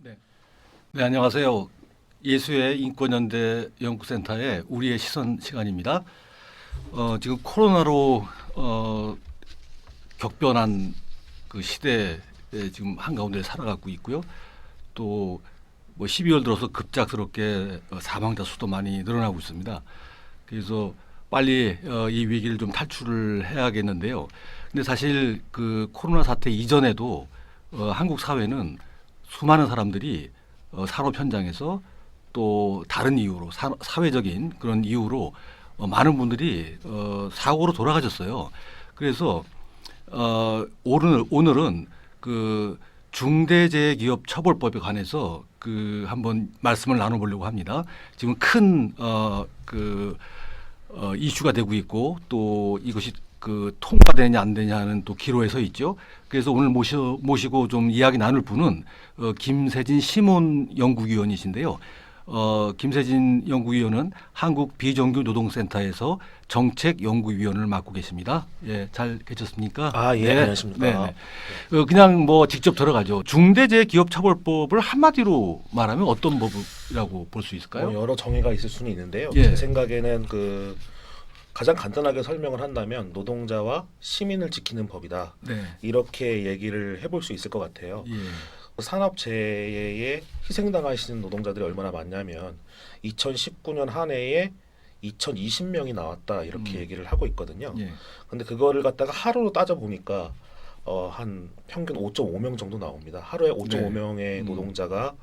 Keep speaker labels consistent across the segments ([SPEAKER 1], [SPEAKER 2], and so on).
[SPEAKER 1] 네. 네, 안녕하세요. 예수의 인권연대 연구센터의 우리의 시선 시간입니다. 지금 코로나로 격변한 그 시대에 지금 한가운데 살아가고 있고요. 또 뭐 12월 들어서 급작스럽게 사망자 수도 많이 늘어나고 있습니다. 그래서 빨리 이 위기를 좀 탈출을 해야겠는데요. 근데 사실 그 코로나 사태 이전에도 한국 사회는 수많은 사람들이 산업 현장에서 또 다른 이유로 사회적인 그런 이유로 많은 분들이 사고로 돌아가셨어요. 그래서 오늘은 그 중대재해기업처벌법에 관해서 그 한번 말씀을 나눠보려고 합니다. 지금 큰 이슈가 되고 있고 또 이것이 그 통과되냐 안 되냐 하는 또 기로에 서 있죠. 그래서 오늘 모시고 좀 이야기 나눌 분은 김세진 시몬 연구위원이신데요. 김세진 연구위원은 한국 비정규 노동센터에서 정책연구위원을 맡고 계십니다. 예, 잘 계셨습니까?
[SPEAKER 2] 예,
[SPEAKER 1] 네,
[SPEAKER 2] 안녕하십니까.
[SPEAKER 1] 네, 네. 그냥 뭐 직접 들어가죠. 중대재해기업처벌법을 한마디로 말하면 어떤 법이라고 볼 수 있을까요?
[SPEAKER 2] 여러 정의가 있을 수는 있는데요.
[SPEAKER 1] 예.
[SPEAKER 2] 제 생각에는 가장 간단하게 설명을 한다면 노동자와 시민을 지키는 법이다.
[SPEAKER 1] 네.
[SPEAKER 2] 이렇게 얘기를 해볼 수 있을 것 같아요.
[SPEAKER 1] 예.
[SPEAKER 2] 산업재해에 희생당하시는 노동자들이 얼마나 많냐면 2019년 한 해에 2020명이 나왔다 이렇게 얘기를 하고 있거든요.
[SPEAKER 1] 예.
[SPEAKER 2] 근데 그거를 갖다가 하루로 따져 보니까 한 평균 5.5명 정도 나옵니다. 하루에 5.5명의 노동자가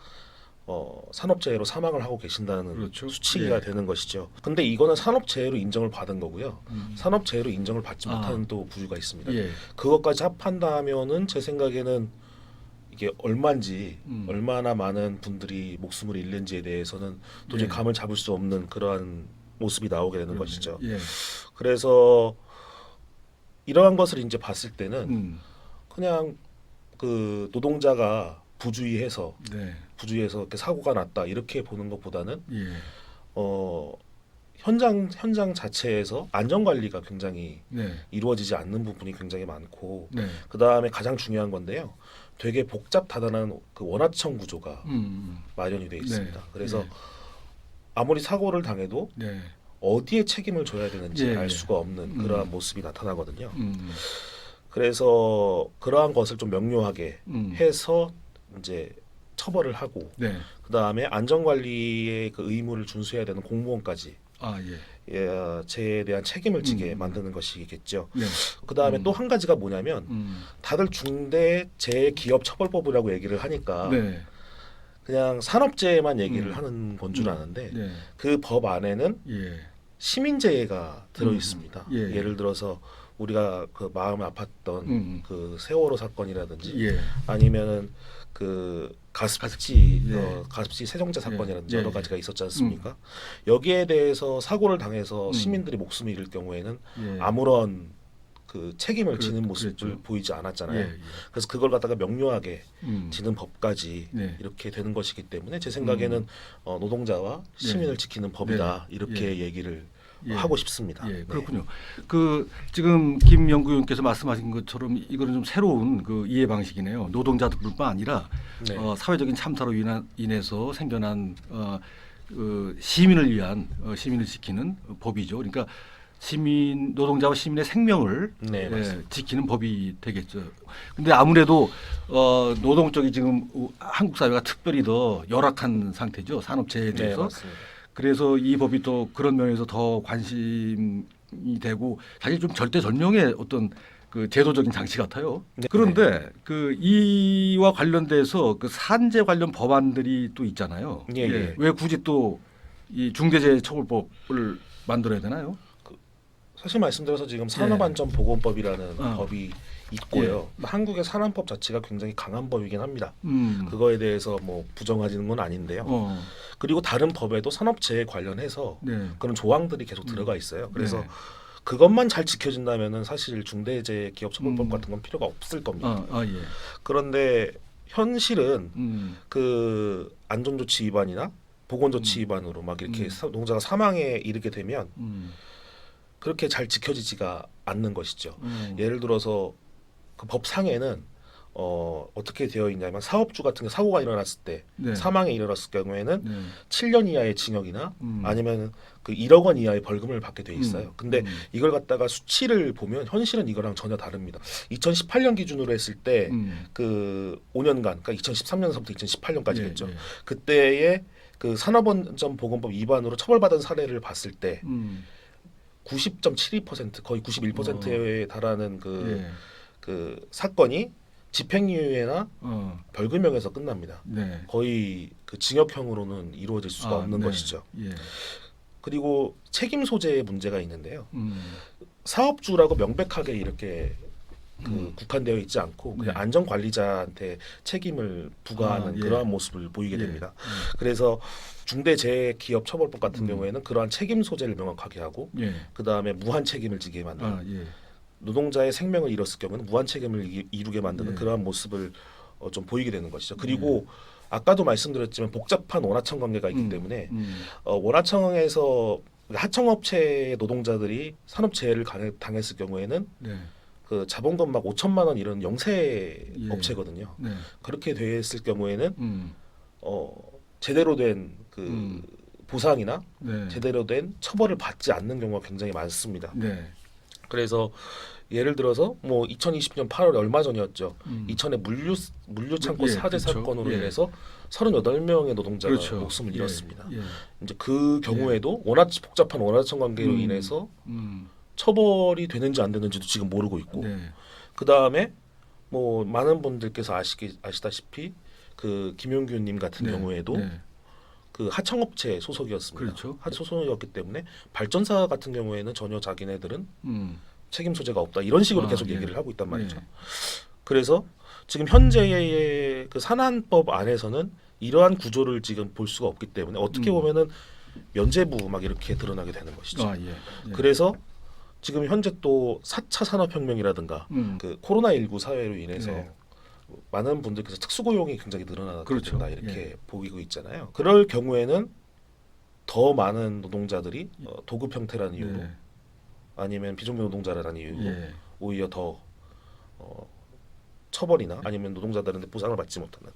[SPEAKER 2] 산업재해로 사망을 하고 계신다는
[SPEAKER 1] 그렇죠.
[SPEAKER 2] 수치가
[SPEAKER 1] 예.
[SPEAKER 2] 되는 것이죠. 근데 이거는 산업재해로 인정을 받은 거고요. 산업재해로 인정을 받지 못하는 또 부류가 있습니다.
[SPEAKER 1] 예.
[SPEAKER 2] 그것까지 합한다면은 제 생각에는 이게 얼마인지 얼마나 많은 분들이 목숨을 잃는지에 대해서는 도저히
[SPEAKER 1] 예.
[SPEAKER 2] 감을 잡을 수 없는 그러한 모습이 나오게 되는
[SPEAKER 1] 그러네요.
[SPEAKER 2] 것이죠.
[SPEAKER 1] 예.
[SPEAKER 2] 그래서 이러한 것을 이제 봤을 때는 그냥 그 노동자가 부주의해서
[SPEAKER 1] 네.
[SPEAKER 2] 이렇게 사고가 났다 이렇게 보는 것보다는
[SPEAKER 1] 예.
[SPEAKER 2] 현장 자체에서 안전 관리가 굉장히
[SPEAKER 1] 네.
[SPEAKER 2] 이루어지지 않는 부분이 굉장히 많고
[SPEAKER 1] 네.
[SPEAKER 2] 그 다음에 가장 중요한 건데요. 되게 복잡다단한 그 원하청 구조가 마련이 되어 있습니다.
[SPEAKER 1] 네.
[SPEAKER 2] 그래서
[SPEAKER 1] 네.
[SPEAKER 2] 아무리 사고를 당해도
[SPEAKER 1] 네.
[SPEAKER 2] 어디에 책임을 져야 되는지
[SPEAKER 1] 예,
[SPEAKER 2] 알
[SPEAKER 1] 예.
[SPEAKER 2] 수가 없는 그러한 모습이 나타나거든요.
[SPEAKER 1] 음.
[SPEAKER 2] 그래서 그러한 것을 좀 명료하게 해서 이제 처벌을 하고
[SPEAKER 1] 네.
[SPEAKER 2] 그 다음에 안전관리의 그 의무를 준수해야 되는 공무원까지
[SPEAKER 1] 아, 예.
[SPEAKER 2] 재해에 대한 책임을 지게 만드는 것이겠죠.
[SPEAKER 1] 네.
[SPEAKER 2] 그 다음에 또 한 가지가 뭐냐면 다들 중대재해기업처벌법이라고 얘기를 하니까
[SPEAKER 1] 네.
[SPEAKER 2] 그냥 산업재해만 얘기를 하는 건 줄 아는데
[SPEAKER 1] 네.
[SPEAKER 2] 그 법 안에는
[SPEAKER 1] 예.
[SPEAKER 2] 시민재해가 들어 있습니다.
[SPEAKER 1] 예.
[SPEAKER 2] 예를 들어서 우리가 그 마음이 아팠던 그 세월호 사건이라든지
[SPEAKER 1] 예.
[SPEAKER 2] 아니면은 그 가습지
[SPEAKER 1] 예.
[SPEAKER 2] 가습지 세정제 사건이라든지
[SPEAKER 1] 예.
[SPEAKER 2] 여러 가지가 있었지 않습니까? 여기에 대해서 사고를 당해서 시민들이 목숨을 잃을 경우에는
[SPEAKER 1] 예.
[SPEAKER 2] 아무런 그 책임을 지는 모습을
[SPEAKER 1] 그랬죠.
[SPEAKER 2] 보이지 않았잖아요.
[SPEAKER 1] 예. 예.
[SPEAKER 2] 그래서 그걸 갖다가 명료하게
[SPEAKER 1] 음.
[SPEAKER 2] 지는 법까지
[SPEAKER 1] 네.
[SPEAKER 2] 이렇게 되는 것이기 때문에 제 생각에는 노동자와 시민을 지키는 법이다 이렇게 얘기를
[SPEAKER 1] 예.
[SPEAKER 2] 하고 싶습니다.
[SPEAKER 1] 예,
[SPEAKER 2] 네.
[SPEAKER 1] 그렇군요. 그 지금 김 연구위원께서 말씀하신 것처럼 이거는 좀 새로운 그 이해 방식이네요. 노동자들뿐만 아니라
[SPEAKER 2] 네.
[SPEAKER 1] 사회적인 참사로 인해서 생겨난 그 시민을 위한 시민을 지키는 법이죠. 그러니까 노동자와 시민의 생명을
[SPEAKER 2] 네, 맞습니다.
[SPEAKER 1] 지키는 법이 되겠죠. 근데 아무래도 노동 쪽이 지금 한국 사회가 특별히 더 열악한 상태죠. 산업재해에
[SPEAKER 2] 네,
[SPEAKER 1] 대해서.
[SPEAKER 2] 맞습니다.
[SPEAKER 1] 그래서 이 법이 또 그런 면에서 더 관심이 되고 사실 좀 절대절명의 어떤 그 제도적인 장치 같아요.
[SPEAKER 2] 네.
[SPEAKER 1] 그런데 그 이와 관련돼서 그 산재 관련 법안들이 또 있잖아요.
[SPEAKER 2] 예, 예.
[SPEAKER 1] 왜 굳이 또 이 중대재해처벌법을 만들어야 되나요?
[SPEAKER 2] 사실 말씀드려서 지금 산업안전보건법이라는 법이 있고요. 한국의 산안법 자체가 굉장히 강한 법이긴 합니다. 그거에 대해서 뭐 부정하지는 건 아닌데요. 그리고 다른 법에도 산업재해 관련해서
[SPEAKER 1] 네.
[SPEAKER 2] 그런 조항들이 계속 들어가 있어요. 그래서
[SPEAKER 1] 네.
[SPEAKER 2] 그것만 잘 지켜진다면은 사실 중대재해기업처벌법 같은 건 필요가 없을 겁니다.
[SPEAKER 1] 예.
[SPEAKER 2] 그런데 현실은 그 안전조치 위반이나 보건조치 위반으로 막 이렇게 노동자가 사망에 이르게 되면 그렇게 잘 지켜지지가 않는 것이죠. 예를 들어서 그 법상에는 어떻게 되어 있냐면 사업주 같은 게 사고가 일어났을 때
[SPEAKER 1] 네.
[SPEAKER 2] 사망에 이르렀을 경우에는
[SPEAKER 1] 네.
[SPEAKER 2] 7년 이하의 징역이나 아니면 그 1억 원 이하의 벌금을 받게 돼 있어요. 근데 이걸 갖다가 수치를 보면 현실은 이거랑 전혀 다릅니다. 2018년 기준으로 했을 때 그 5년간, 그러니까 2013년서부터 2018년까지겠죠.
[SPEAKER 1] 예, 예.
[SPEAKER 2] 그때의 그 산업안전보건법 위반으로 처벌받은 사례를 봤을 때 90.72% 거의 91%에 달하는 그 사건이 집행유예나 벌금형에서 끝납니다.
[SPEAKER 1] 네.
[SPEAKER 2] 거의 그 징역형으로는 이루어질 수가 없는
[SPEAKER 1] 네.
[SPEAKER 2] 것이죠.
[SPEAKER 1] 예.
[SPEAKER 2] 그리고 책임 소재에 문제가 있는데요. 사업주라고 명백하게 이렇게 그 국한되어 있지 않고 그냥
[SPEAKER 1] 네.
[SPEAKER 2] 안전관리자한테 책임을 부과하는
[SPEAKER 1] 예.
[SPEAKER 2] 그러한 모습을 보이게
[SPEAKER 1] 예.
[SPEAKER 2] 됩니다. 그래서 중대재해기업처벌법 같은 경우에는 그러한 책임 소재를 명확하게 하고
[SPEAKER 1] 예.
[SPEAKER 2] 그 다음에 무한 책임을 지게 만드는
[SPEAKER 1] 예.
[SPEAKER 2] 노동자의 생명을 잃었을 경우는 무한 책임을 이루게 만드는
[SPEAKER 1] 예.
[SPEAKER 2] 그러한 모습을 좀 보이게 되는 것이죠. 그리고 아까도 말씀드렸지만 복잡한 원하청 관계가 있기 때문에 원하청에서 하청업체 노동자들이 산업재해를 당했을 경우에는
[SPEAKER 1] 네.
[SPEAKER 2] 그 자본금 막 5천만 원 이런 영세
[SPEAKER 1] 예.
[SPEAKER 2] 업체거든요.
[SPEAKER 1] 네.
[SPEAKER 2] 그렇게 됐을 경우에는 제대로 된 그 보상이나
[SPEAKER 1] 네.
[SPEAKER 2] 제대로 된 처벌을 받지 않는 경우가 굉장히 많습니다.
[SPEAKER 1] 네.
[SPEAKER 2] 그래서 예를 들어서 뭐 2020년 8월 얼마 전이었죠. 이천의 물류 창고
[SPEAKER 1] 예,
[SPEAKER 2] 사재
[SPEAKER 1] 그렇죠.
[SPEAKER 2] 사건으로
[SPEAKER 1] 예.
[SPEAKER 2] 인해서 38명의 노동자가
[SPEAKER 1] 그렇죠.
[SPEAKER 2] 목숨을
[SPEAKER 1] 예.
[SPEAKER 2] 잃었습니다.
[SPEAKER 1] 예.
[SPEAKER 2] 이제 그 경우에도 워낙 복잡한 원하청 관계로 인해서 처벌이 되는지 안 되는지도 지금 모르고 있고
[SPEAKER 1] 네.
[SPEAKER 2] 그 다음에 뭐 많은 분들께서 아시다시피 그 김용규님 같은
[SPEAKER 1] 네.
[SPEAKER 2] 경우에도
[SPEAKER 1] 네.
[SPEAKER 2] 그 하청업체 소속이었습니다.
[SPEAKER 1] 그렇죠.
[SPEAKER 2] 소속이었기 때문에 발전사 같은 경우에는 전혀 자기네들은
[SPEAKER 1] 음.
[SPEAKER 2] 책임 소재가 없다 이런 식으로 계속
[SPEAKER 1] 예.
[SPEAKER 2] 얘기를 하고 있단 말이죠.
[SPEAKER 1] 예.
[SPEAKER 2] 그래서 지금 현재의 그 산안법 안에서는 이러한 구조를 지금 볼 수가 없기 때문에 어떻게 보면은 면죄부 막 이렇게 드러나게 되는 것이죠.
[SPEAKER 1] 예. 예.
[SPEAKER 2] 그래서 지금 현재 또 4차 산업혁명이라든가 그 코로나19 사회로 인해서
[SPEAKER 1] 네.
[SPEAKER 2] 많은 분들께서 특수고용이 굉장히 늘어나게
[SPEAKER 1] 그렇죠.
[SPEAKER 2] 된다 이렇게
[SPEAKER 1] 예.
[SPEAKER 2] 보이고 있잖아요. 그럴 경우에는 더 많은 노동자들이 도급 형태라는 이유로
[SPEAKER 1] 네.
[SPEAKER 2] 아니면 비정규 노동자라는 이유로
[SPEAKER 1] 예.
[SPEAKER 2] 오히려 더 처벌이나 아니면 노동자들한테 보상을 받지 못하는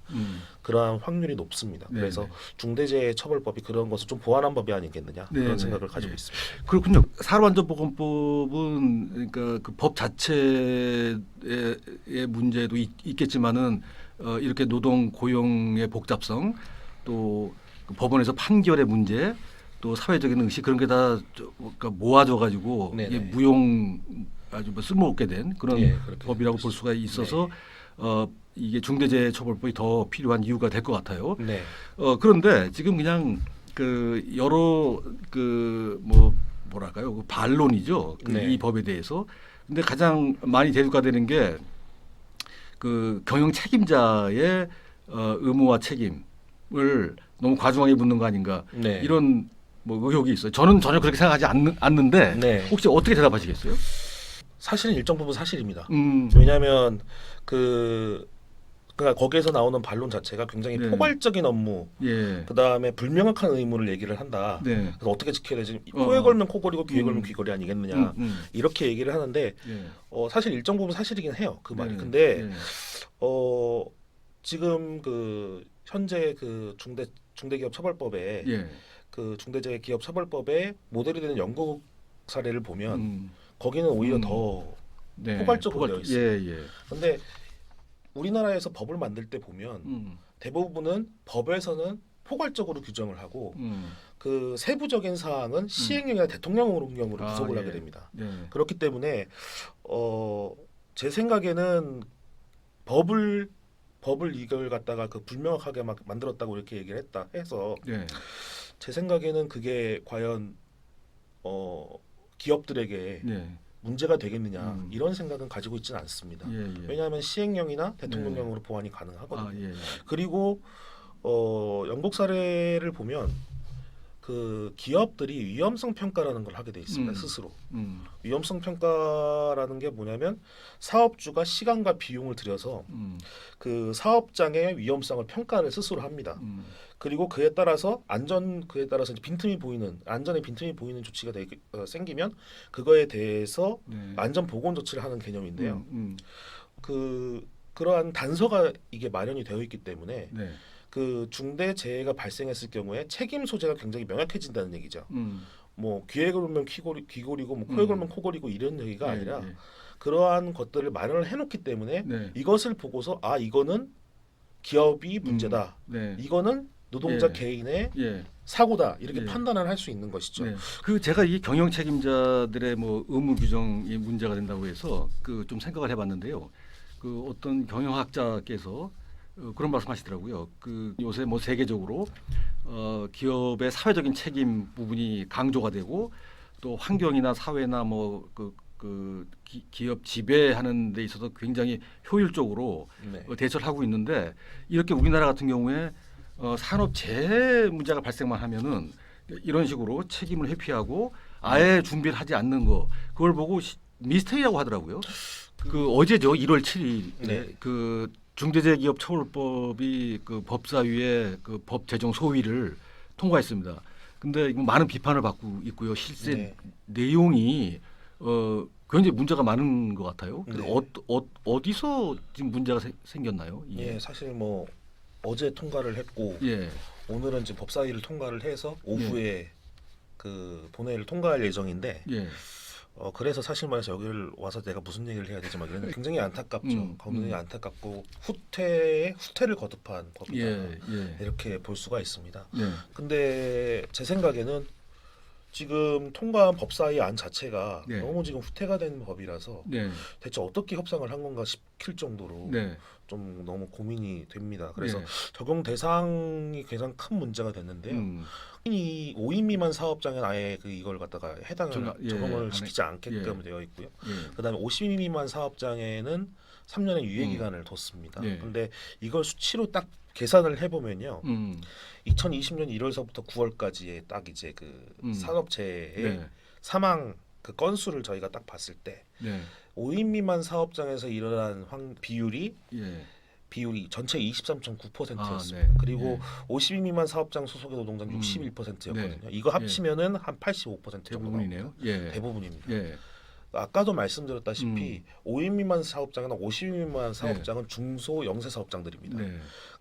[SPEAKER 2] 그러한 확률이 높습니다.
[SPEAKER 1] 네.
[SPEAKER 2] 그래서 중대재해처벌법이 그런 것을 좀 보완한 법이 아니겠느냐
[SPEAKER 1] 네.
[SPEAKER 2] 그런
[SPEAKER 1] 네.
[SPEAKER 2] 생각을 가지고
[SPEAKER 1] 예.
[SPEAKER 2] 있습니다.
[SPEAKER 1] 그렇군요. 산업안전보건법은 그러니까 그 법 자체의 문제도 있겠지만은 이렇게 노동 고용의 복잡성 또그 법원에서 판결의 문제 또 사회적인 의식 그런 게 다 그러니까 모아져 가지고
[SPEAKER 2] 네네.
[SPEAKER 1] 이게 무용 아주 뭐 쓸모없게 된 그런
[SPEAKER 2] 예, 그렇게
[SPEAKER 1] 법이라고
[SPEAKER 2] 될
[SPEAKER 1] 볼
[SPEAKER 2] 수
[SPEAKER 1] 수가 있어서
[SPEAKER 2] 네.
[SPEAKER 1] 이게 중대재해처벌법이 더 필요한 이유가 될 것 같아요.
[SPEAKER 2] 네.
[SPEAKER 1] 그런데 지금 그냥 그 여러 그 뭐랄까요 그 반론이죠.
[SPEAKER 2] 네.
[SPEAKER 1] 이 법에 대해서. 근데 가장 많이 대두가되는 게 그 경영 책임자의 의무와 책임을 너무 과중하게 묻는 거 아닌가
[SPEAKER 2] 네.
[SPEAKER 1] 이런 뭐 의혹이 있어요. 저는 전혀 그렇게 생각하지 않는데
[SPEAKER 2] 네.
[SPEAKER 1] 혹시 어떻게 대답하시겠어요?
[SPEAKER 2] 사실은 일정 부분 사실입니다.
[SPEAKER 1] 음.
[SPEAKER 2] 왜냐하면 그러니까 거기에서 나오는 반론 자체가 굉장히
[SPEAKER 1] 네.
[SPEAKER 2] 포괄적인 업무,
[SPEAKER 1] 예.
[SPEAKER 2] 그 다음에 불명확한 의무를 얘기를 한다.
[SPEAKER 1] 네.
[SPEAKER 2] 그래서 어떻게 지켜야 되지? 코에 걸면 코걸이고 귀에 걸면 귀걸이 아니겠느냐 이렇게 얘기를 하는데
[SPEAKER 1] 예.
[SPEAKER 2] 사실 일정 부분 사실이긴 해요. 그 말이.
[SPEAKER 1] 네.
[SPEAKER 2] 근데
[SPEAKER 1] 네.
[SPEAKER 2] 지금 그 현재 그 중대기업처벌법에
[SPEAKER 1] 예.
[SPEAKER 2] 그 중대재해기업처벌법에 모델이 되는 영국 사례를 보면 거기는 오히려 더
[SPEAKER 1] 네.
[SPEAKER 2] 포괄적으로 되어 있어요.
[SPEAKER 1] 예, 예.
[SPEAKER 2] 근데 우리나라에서 법을 만들 때 보면 대부분은 법에서는 포괄적으로 규정을 하고 그 세부적인 사항은 시행령이나 대통령령으로 구속을 하게
[SPEAKER 1] 예.
[SPEAKER 2] 됩니다.
[SPEAKER 1] 네.
[SPEAKER 2] 그렇기 때문에 제 생각에는 법을 이걸 갖다가 그 불명확하게 막 만들었다고 이렇게 얘기를 했다 해서
[SPEAKER 1] 네.
[SPEAKER 2] 제 생각에는 그게 과연 기업들에게
[SPEAKER 1] 네.
[SPEAKER 2] 문제가 되겠느냐 이런 생각은 가지고 있지는 않습니다.
[SPEAKER 1] 예, 예.
[SPEAKER 2] 왜냐하면 시행령이나 대통령령으로 보완이 가능하거든요.
[SPEAKER 1] 예, 예.
[SPEAKER 2] 그리고 영국 사례를 보면 그 기업들이 위험성 평가라는 걸 하게 돼 있습니다. 스스로. 위험성 평가라는 게 뭐냐면 사업주가 시간과 비용을 들여서 그 사업장의 위험성을 평가를 스스로 합니다. 그리고 그에 따라서 이제 빈틈이 보이는 안전에 빈틈이 보이는 조치가 생기면 그거에 대해서
[SPEAKER 1] 네.
[SPEAKER 2] 안전 보건 조치를 하는 개념인데요. 그 그러한 단서가 이게 마련이 되어 있기 때문에
[SPEAKER 1] 네.
[SPEAKER 2] 그 중대 재해가 발생했을 경우에 책임 소재가 굉장히 명확해진다는 얘기죠. 뭐 귀에 걸면 귀걸이고 뭐 코에 걸면 코걸이고 이런 얘기가 아니라 그러한 것들을 마련을 해놓기 때문에 이것을 보고서 아 이거는 기업이 문제다. 이거는 노동자 개인의 사고다 이렇게 판단을 할 수 있는 것이죠.
[SPEAKER 1] 그 제가 이 경영 책임자들의 뭐 의무 규정이 문제가 된다고 해서 그 좀 생각을 해봤는데요. 그 어떤 경영학자께서 그런 말씀하시더라고요. 그 요새 뭐 세계적으로 기업의 사회적인 책임 부분이 강조가 되고 또 환경이나 사회나 뭐 기업 지배하는 데 있어서 굉장히 효율적으로 대처를 하고 있는데 이렇게 우리나라 같은 경우에 산업 재해 문제가 발생만 하면은 이런 식으로 책임을 회피하고 아예 준비를 하지 않는 거 그걸 보고 미스테리라고 하더라고요. 그 어제죠 1월 7일 그 중대재해기업처벌법이 그 법사위의 그 법 제정 소위를 통과했습니다. 근데 이거 많은 비판을 받고 있고요. 실제 내용이 굉장히 문제가 많은 것 같아요. 어디서 지금 문제가 생겼나요?
[SPEAKER 2] 예, 사실 뭐 어제 통과를 했고 오늘은 지금 법사위를 통과를 해서 오후에 그 본회의를 통과할 예정인데 그래서 사실 말해서 여기를 와서 내가 무슨 얘기를 해야 되지 막 이런 굉장히 안타깝죠. 굉장히 안타깝고 후퇴를 거듭한 법이다 이렇게 볼 수가 있습니다. 근데 제 생각에는 지금 통과한 법사위 안 자체가 너무 지금 후퇴가 된 법이라서 대체 어떻게 협상을 한 건가 싶을 정도로 좀 너무 고민이 됩니다. 그래서 적용 대상이 가장 큰 문제가 됐는데요. 이 5인 미만 사업장은 아예 이걸 갖다가 적용을 시키지 않게끔 되어 있고요. 그다음에 50인 미만 사업장에는 3년의 유예 기간을 뒀습니다. 근데 이걸 수치로 딱 계산을 해보면요, 2020년 1월서부터 9월까지의 딱 이제 그 산업재해의 사망 그 건수를 저희가 딱 봤을 때 5인 미만 사업장에서 일어난 비율이 전체 23.9%였습니다. 그리고 50인 미만 사업장 소속의 노동자는 61%였거든요. 이거 합치면은 한 85% 정도 나옵니다. 대부분입니다. 아까도 말씀드렸다시피 5인 미만 사업장이나 50인 미만 사업장은 중소 영세 사업장들입니다.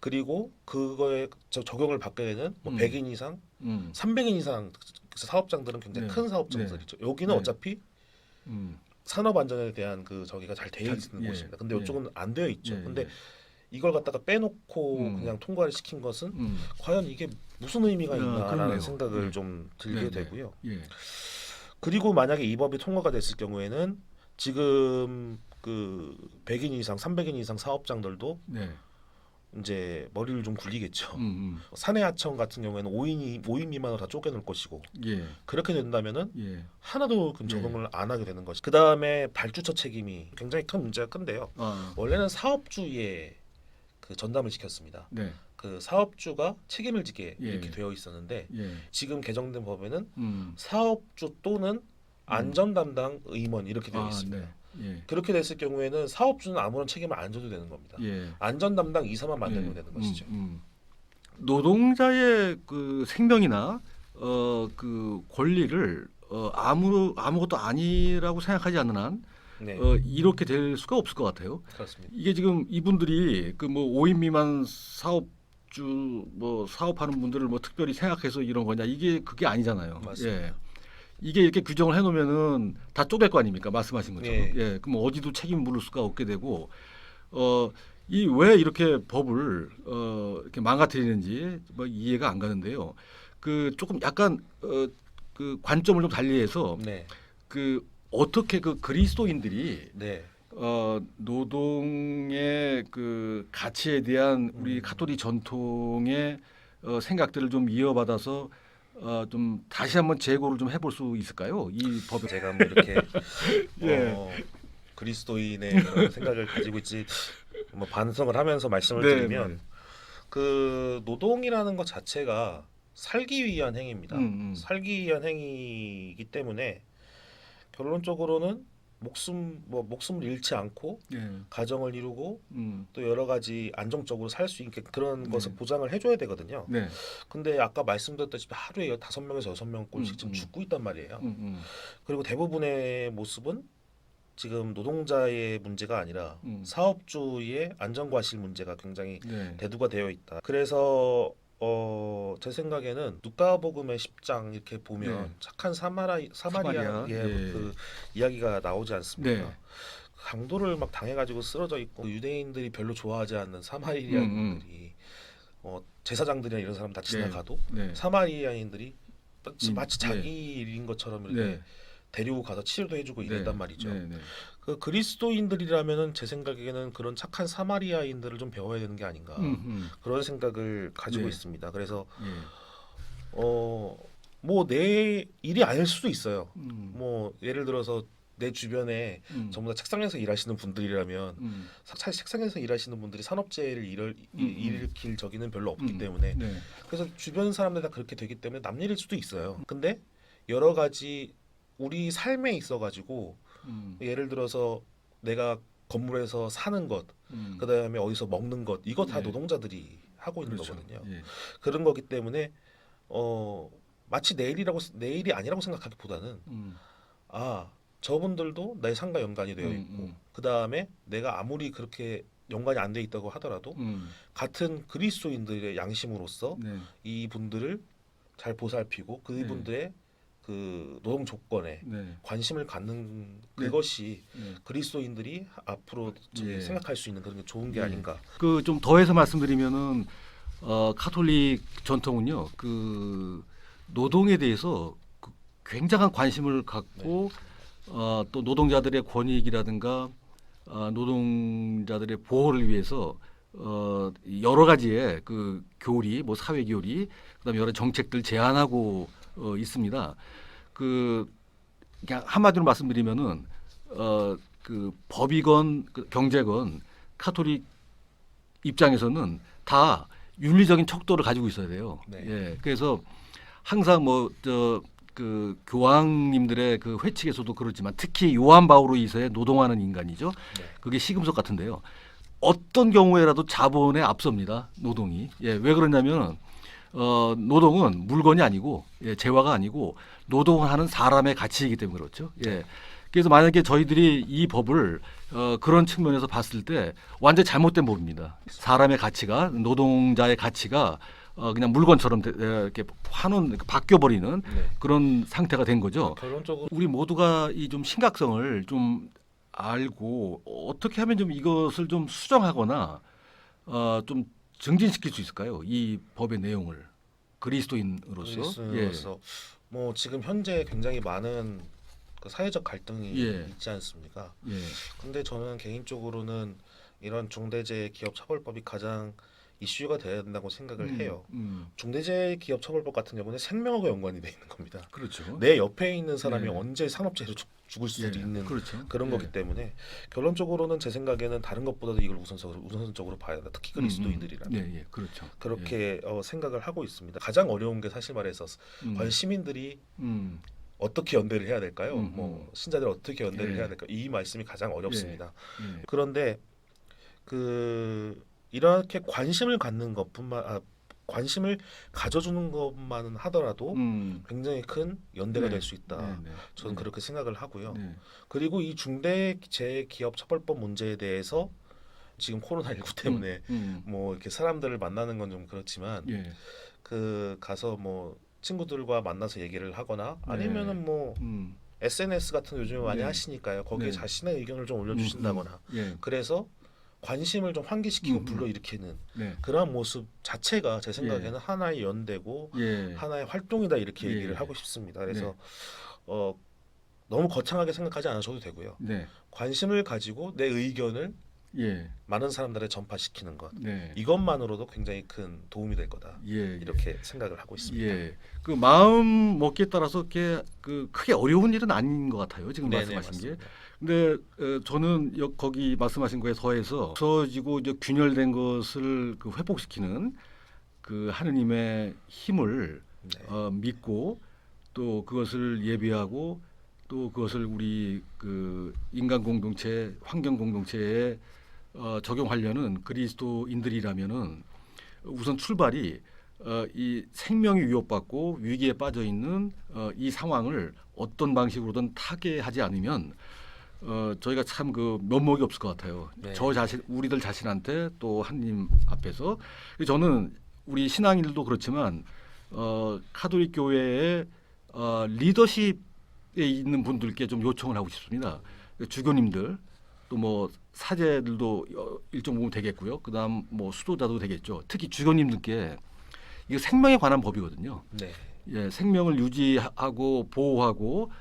[SPEAKER 2] 그리고 그거에 적용을 받게 되는 뭐 100인 이상, 300인 이상 사업장들은 굉장히 큰 사업장들이죠. 여기는 어차피 산업 안전에 대한 그 저기가 잘 되어 있는 곳입니다. 근데 이쪽은 안 되어 있죠. 근데 이걸 갖다가 빼놓고 그냥 통과를 시킨 것은 과연 이게 무슨 의미가 있나라는 생각을 좀 들게 되고요. 그리고 만약에 이 법이 통과가 됐을 경우에는 지금 그 100인 이상, 300인 이상 사업장들도 이제 머리를 좀 굴리겠죠. 사내하청 같은 경우에는 5인 미만으로 다 쪼개놓을 것이고 그렇게 된다면은 하나도 적용을 안 하게 되는 것이. 그 다음에 발주처 책임이 굉장히 큰 문제가 큰데요. 원래는 사업주의 그 전담을 시켰습니다. 그 사업주가 책임을 지게 이렇게 되어 있었는데 지금 개정된 법에는 사업주 또는 안전 담당 의무원 이렇게 되어 있습니다. 그렇게 됐을 경우에는 사업주는 아무런 책임을 안 져도 되는 겁니다. 안전 담당 이사만 만들면 되는 것이죠.
[SPEAKER 1] 노동자의 그 생명이나 그 권리를 아무것도 아니라고 생각하지 않는 한 이렇게 될 수가 없을 것 같아요.
[SPEAKER 2] 그렇습니다.
[SPEAKER 1] 이게 지금 이분들이 그 뭐 5인 미만 사업주 뭐 사업하는 분들을 뭐 특별히 생각해서 이런 거냐 그게 아니잖아요.
[SPEAKER 2] 맞습니다.
[SPEAKER 1] 이게 이렇게 규정을 해놓으면은 다 쪼갤 거 아닙니까? 말씀하신 것처럼. 그럼 어디도 책임 물을 수가 없게 되고 이 왜 이렇게 법을 이렇게 망가뜨리는지 뭐 이해가 안 가는데요. 그 조금 약간 그 관점을 좀 달리해서 그 어떻게 그 그리스도인들이 노동의 그 가치에 대한 우리 가톨릭 전통의 생각들을 좀 이어받아서 좀 다시 한번 재고를 좀 해볼 수 있을까요? 이 법에
[SPEAKER 2] 제가 뭐 이렇게 그리스도인의 그런 생각을 가지고 있지 뭐 반성을 하면서 말씀을 드리면 그 노동이라는 것 자체가 살기 위한 행위입니다. 살기 위한 행위이기 때문에 결론적으로는 목숨을 잃지 않고 가정을 이루고 또 여러 가지 안정적으로 살 수 있게 그런 것을 보장을 해줘야 되거든요. 근데 아까 말씀드렸다시피 하루에 5명에서 6명 꼴씩 지금 죽고 있단 말이에요. 그리고 대부분의 모습은 지금 노동자의 문제가 아니라 사업주의 안전과실 문제가 굉장히
[SPEAKER 1] 네.
[SPEAKER 2] 대두가 되어 있다. 그래서 제 생각에는 누가복음의 10장 이렇게 보면
[SPEAKER 1] 네.
[SPEAKER 2] 착한 사마리아의
[SPEAKER 1] 예.
[SPEAKER 2] 그 이야기가 나오지 않습니까?
[SPEAKER 1] 네.
[SPEAKER 2] 강도를 막 당해가지고 쓰러져 있고 유대인들이 별로 좋아하지 않는 사마리아인들이 제사장들이나 이런 사람 다 지나가도
[SPEAKER 1] 네.
[SPEAKER 2] 사마리아인들이 마치 자기
[SPEAKER 1] 네.
[SPEAKER 2] 일인 것처럼 이렇게
[SPEAKER 1] 네.
[SPEAKER 2] 데리고 가서 치료도 해주고 이랬단 말이죠.
[SPEAKER 1] 네. 네.
[SPEAKER 2] 그 그리스도인들이라면은 제 생각에는 그런 착한 사마리아인들을 좀 배워야 되는 게 아닌가 그런 생각을 가지고
[SPEAKER 1] 네.
[SPEAKER 2] 있습니다. 그래서
[SPEAKER 1] 예.
[SPEAKER 2] 뭐 내 일이 아닐 수도 있어요. 뭐 예를 들어서 내 주변에 전부 다 책상에서 일하시는 분들이라면 사실 책상에서 일하시는 분들이 산업재해를 일으킬 적이는 별로 없기 때문에
[SPEAKER 1] 네.
[SPEAKER 2] 그래서 주변 사람들 다 그렇게 되기 때문에 남 일일 수도 있어요. 근데 여러 가지 우리 삶에 있어가지고 예를 들어서 내가 건물에서 사는 것, 그다음에 어디서 먹는 것 이거 다
[SPEAKER 1] 네.
[SPEAKER 2] 노동자들이 하고 있는
[SPEAKER 1] 그렇죠.
[SPEAKER 2] 거거든요.
[SPEAKER 1] 예.
[SPEAKER 2] 그런 거기 때문에 마치 내 일이 아니라고 생각하기보다는 저분들도 내 삶과 연관이 되어 있고 그 다음에 내가 아무리 그렇게 연관이 안 돼 있다고 하더라도 같은 그리스도인들의 양심으로서
[SPEAKER 1] 네.
[SPEAKER 2] 이 분들을 잘 보살피고 그분들의 그 노동 조건에
[SPEAKER 1] 네.
[SPEAKER 2] 관심을 갖는 그것이
[SPEAKER 1] 네.
[SPEAKER 2] 그리스도인들이 앞으로
[SPEAKER 1] 예.
[SPEAKER 2] 생각할 수 있는 그런 게 좋은 게 아닌가.
[SPEAKER 1] 그 좀 더해서 말씀드리면은 가톨릭 전통은요. 그 노동에 대해서 굉장한 관심을 갖고 또 노동자들의 권익이라든가 노동자들의 보호를 위해서 여러 가지의 그 교리, 뭐 사회 교리, 그다음에 여러 정책들 제안하고 있습니다. 그 그냥 한마디로 말씀드리면은 그 법이건 그 경제건 카톨릭 입장에서는 다 윤리적인 척도를 가지고 있어야 돼요.
[SPEAKER 2] 네.
[SPEAKER 1] 예, 그래서 항상 그 교황님들의 그 회칙에서도 그렇지만 특히 요한 바오로 2세의 노동하는 인간이죠.
[SPEAKER 2] 네.
[SPEAKER 1] 그게 시금석 같은데요. 어떤 경우에라도 자본에 앞섭니다. 노동이. 예, 왜 그러냐면 노동은 물건이 아니고 재화가 아니고 노동하는 사람의 가치이기 때문에 그렇죠. 예. 그래서 만약에 저희들이 이 법을 그런 측면에서 봤을 때 완전 잘못된 법입니다. 사람의 가치가 노동자의 가치가 그냥 물건처럼 이렇게 환원 바뀌어 버리는 그런 상태가 된 거죠.
[SPEAKER 2] 결론적으로
[SPEAKER 1] 우리 모두가 이 좀 심각성을 좀 알고 어떻게 하면 좀 이것을 좀 수정하거나 좀 증진시킬 수 있을까요? 이 법의 내용을 그리스도인으로서.
[SPEAKER 2] 뭐 지금 현재 굉장히 많은 그 사회적 갈등이 있지 않습니까? 근데 저는 개인적으로는 이런 중대재해기업처벌법이 가장 이슈가 돼야 된다고 생각을 해요. 중대재해기업처벌법 같은 경우는 생명하고 연관이 돼 있는 겁니다.
[SPEAKER 1] 그렇죠.
[SPEAKER 2] 내 옆에 있는 사람이 언제 산업재해로 죽을 수도 있는
[SPEAKER 1] 그렇죠.
[SPEAKER 2] 그런 거기 때문에 결론적으로는 제 생각에는 다른 것보다도 이걸 우선적으로 봐야 된다. 특히 그리스도인들이라면
[SPEAKER 1] 그렇죠.
[SPEAKER 2] 그렇게 생각을 하고 있습니다. 가장 어려운 게 사실 말해서 과연 시민들이 어떻게 연대를 해야 될까요? 뭐 신자들 어떻게 연대를 해야 될까? 이 말씀이 가장 어렵습니다. 그런데 이렇게 관심을 갖는 관심을 가져주는 것만은 하더라도 굉장히 큰 연대가 될 수 있다. 저는 그렇게 생각을 하고요. 그리고 이 중대재해기업처벌법 문제에 대해서 지금 코로나19 때문에 뭐 이렇게 사람들을 만나는 건 좀 그렇지만 가서 뭐 친구들과 만나서 얘기를 하거나 아니면은 뭐 SNS 같은 거 요즘에 많이 하시니까요. 거기에 자신의 의견을 좀 올려주신다거나 그래서 관심을 좀 환기시키고 불러일으키는 그런 모습 자체가 제 생각에는 하나의 연대고 하나의 활동이다 이렇게 얘기를 하고 싶습니다. 그래서 너무 거창하게 생각하지 않으셔도 되고요. 관심을 가지고 내 의견을 많은 사람들에 전파시키는 것 이것만으로도 굉장히 큰 도움이 될 거다 이렇게 생각을 하고 있습니다.
[SPEAKER 1] 그 마음 먹기에 따라서 이렇게 크게 어려운 일은 아닌 것 같아요. 지금 말씀하신 게. 근데 저는 거기 말씀하신 거에 더해서 없어지고 이제 균열된 것을 회복시키는 그 하느님의 힘을 믿고 또 그것을 예비하고 또 그것을 우리 그 인간 공동체, 환경 공동체에 적용하려는 그리스도인들이라면은 우선 출발이 이 생명이 위협받고 위기에 빠져 있는 이 상황을 어떤 방식으로든 타개하지 않으면 저희가 참 그 면목이 없을 것 같아요.
[SPEAKER 2] 네.
[SPEAKER 1] 저 자신, 우리들 자신한테 또 하나님 앞에서. 저는 우리 신앙인들도 그렇지만 카톨릭 교회의 리더십에 있는 분들께 좀 요청을 하고 싶습니다. 주교님들 또 뭐 사제들도 일정 부분 되겠고요. 그다음 뭐 수도자도 되겠죠. 특히 주교님들께 이거 생명에 관한 법이거든요.
[SPEAKER 2] 네.
[SPEAKER 1] 예, 생명을 유지하고 보호하고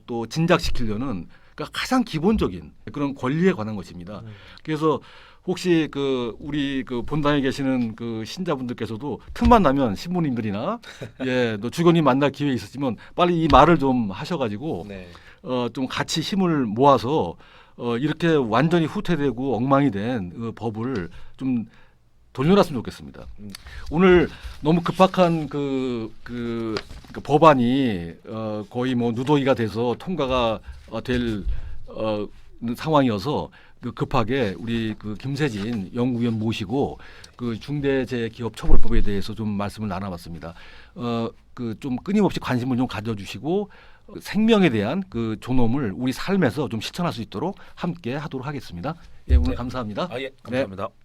[SPEAKER 1] 또 진작시키려는 그러니까 가장 기본적인 그런 권리에 관한 것입니다. 그래서 혹시 그 우리 그 본당에 계시는 그 신자분들께서도 틈만 나면 신부님들이나 예, 또 주교님 만날 기회 있었으면 빨리 이 말을 좀 하셔가지고
[SPEAKER 2] 네.
[SPEAKER 1] 좀 같이 힘을 모아서 이렇게 완전히 후퇴되고 엉망이 된 법을 좀 돌려놨으면 좋겠습니다. 오늘 너무 급박한 그 법안이 거의 뭐 누더기가 돼서 통과가 될 상황이어서 급하게 우리 그 김세진 연구위원 모시고 그 중대재해기업처벌법에 대해서 좀 말씀을 나눠봤습니다. 그 좀 끊임없이 관심을 좀 가져주시고 생명에 대한 그 존엄을 우리 삶에서 좀 실천할 수 있도록 함께 하도록 하겠습니다. 예, 오늘
[SPEAKER 2] 네.
[SPEAKER 1] 감사합니다.
[SPEAKER 2] 예, 감사합니다.
[SPEAKER 1] 네.